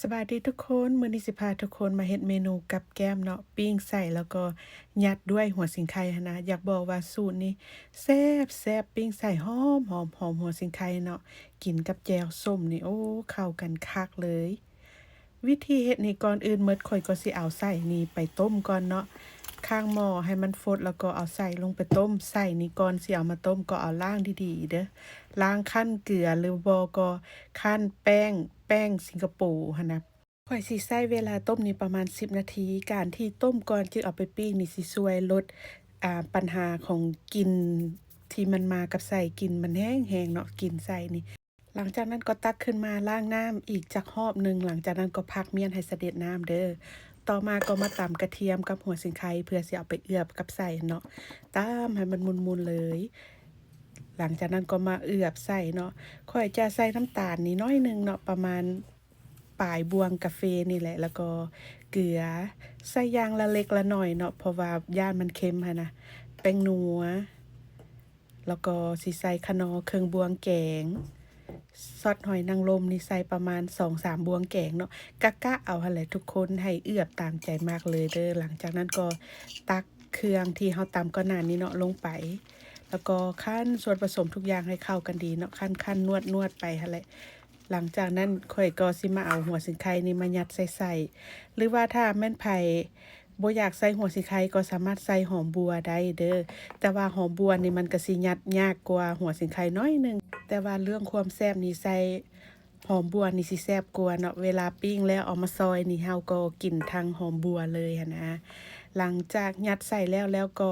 สบายดีทุกคนมื้อนี้สิพาทุกคนมาเฮ็ดเมนูกับแก้มเนาะปิ้งใส่แล้วก็ยัดด้วยหัวสิงไข่หั้นนะอยากบอกว่าสูตรนี้แซ่บแซ่บปิ้งใส่หอมหอมหอมหัวสิงไข่เนาะกินกับแจ่วส้มนี่โอ้เข้ากันคักเลยวิธีเฮ็ดนี่ก่อนอื่นเมิดข้อยก็สิเอาไส้นี่ไปต้มก่อนเนาะข้างหม้อให้มันฟดแล้วก็เอาไส้ลงไปต้มไส้นี่ก่อนสิเอามาต้มก็เอาล้างดีๆเด้อล้างคั่นเกลือหรือบ่ก็คั่นแป้งสิงคโปร์หั้นนะ ข้อยสิใช้เวลาต้มนี่ประมาณ10นาทีการที่ต้มก่อนจึงเอาไปปิ้งนี่สิช่วยลดปัญหาของกลิ่นที่มันมากับไส้กลิ่นมันแห้งๆเนาะกลิ่นไส้นี่หลังจากนั้นก็ตักขึ้นมาล้างน้ำอีกจักรอบหนึ่งหลังจากนั้นก็พักเมียนให้เสด็จน้ำเด้อต่อมาก็มาตำกระเทียมกับหัวสิงไคเพื่อสิเอาไปเอือบกับไส้เนาะตามให้มันมุนๆเลยหลังจากนั้นก็มาเอือบไส้เนาะข้อยจะใส่น้ำตาลนี่น้อยหนึ่งเนาะประมาณ ปลายบวงกาแฟนี่แหละแล้วก็เกลือใส่อย่างละเล็กละน้อยเนาะเพราะว่าย่านมันเค็มหั้นนะแป้งนัวแล้วก็สิใส่คะนอร์เครื่องบวงแกงซอสหอยนางรมนี่ใส่ประมาณ2-3บวงแกงเนาะกะเอาหั่นแหละทุกคนให้เอือบตามใจมากเลยเด้อหลังจากนั้นก็ตักเครื่องที่เฮาตำก่อนหน้านี้เนาะลงไปแล้วก็คั่นส่วนผสมทุกอย่างให้เข้ากันดีเนาะคั่นนวดไปหั่นแหละ หลังจากนั้นข้อยก็สิมาเอาหัวสิงไข่นี่มายัดใส่หรือว่าถ้าแม่นไผบ่อยากใส่หัวสิงไข่ก็สามารถใส่หอมบัวได้เด้อแต่ว่าหอมบัวนี่มันก็สิยัดยากกว่าหัวสิงไข่น้อยหนึ่งแต่ว่าเรื่องความแซ่บนี่ใส่หอมบัวนี่สิแซ่บกว่าเนาะเวลาปิ้งแล้วเอามาซอยนี่เฮาก็กินทั้งหอมบัวเลยหั้นนะหลังจากยัดใส่แล้วก็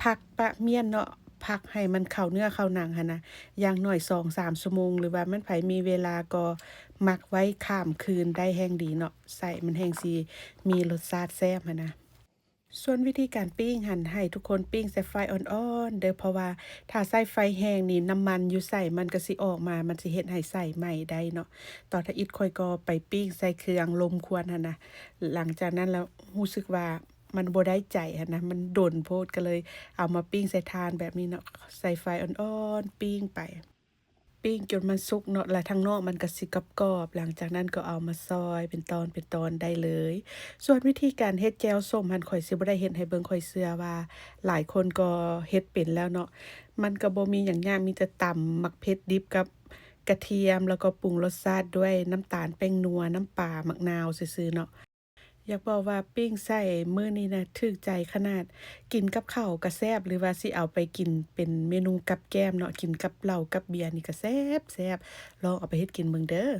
พักปะเมียนเนาะพักให้มันเข้าเนื้อเข้าหนังหั้นนะ อย่างน้อย2-3ชั่วโมงหรือว่ามันไผมีเวลาก็มักไว้ข้ามคืนได้แฮ่งดีเนาะใส่มันแฮ่งสิมีรสชาติแซ่บหั้นนะส่วนวิธีการปิ้งหั้นให้ทุกคนปิ้งใส่ไฟอ่อนๆเด้อเพราะว่าถ้าใส่ไฟแรงนี่น้ำมันอยู่ไส้มันก็สิออกมามันสิเฮ็ดให้ไส้ไหม้ได้เนาะตอนถ้าอิดข้อยก็ไปปิ้งใส่เครื่องลมควันหั้นนะหลังจากนั้นแล้วรู้สึกว่ามันบ่ได้ใจหั้นนะมันโดนโพดก็เลยเอามาปิ้งใส่ถ่านแบบนี้เนาะใส่ไฟอ่อนๆปิ้งไป ปิ้งจนมันสุกเนาะแล้วทางนอกมันก็สิกรอบๆหลังจากนั้นก็เอามาซอยเป็นตอนเป็นตอนได้เลยส่วนวิธีการเฮ็ดแจ่วส้มหั้นข้อยสิบ่ได้เฮ็ดให้เบิ่งข้อยเชื่อว่าหลายคนก็เฮ็ดเป็นแล้วเนาะมันก็บ่มีหยังยากมีแต่ตำมักเผ็ดดิบกับกระเทียมแล้วก็ปรุงรสชาติด้วยน้ำตาลแป้งนัวน้ำปลามะนาวซื่อๆเนาะ อยากบอกว่าปิ้งไส้มื้อนี้นะถูกใจขนาดกินกับข้าวก็แซ่บหรือว่าสิเอาไปกินเป็นเมนูกับแกล้มเนาะกินกับเหล้ากับเบียร์นี่ก็แซ่บลองเอาไปเฮ็ดกินเบิ่งเด้อ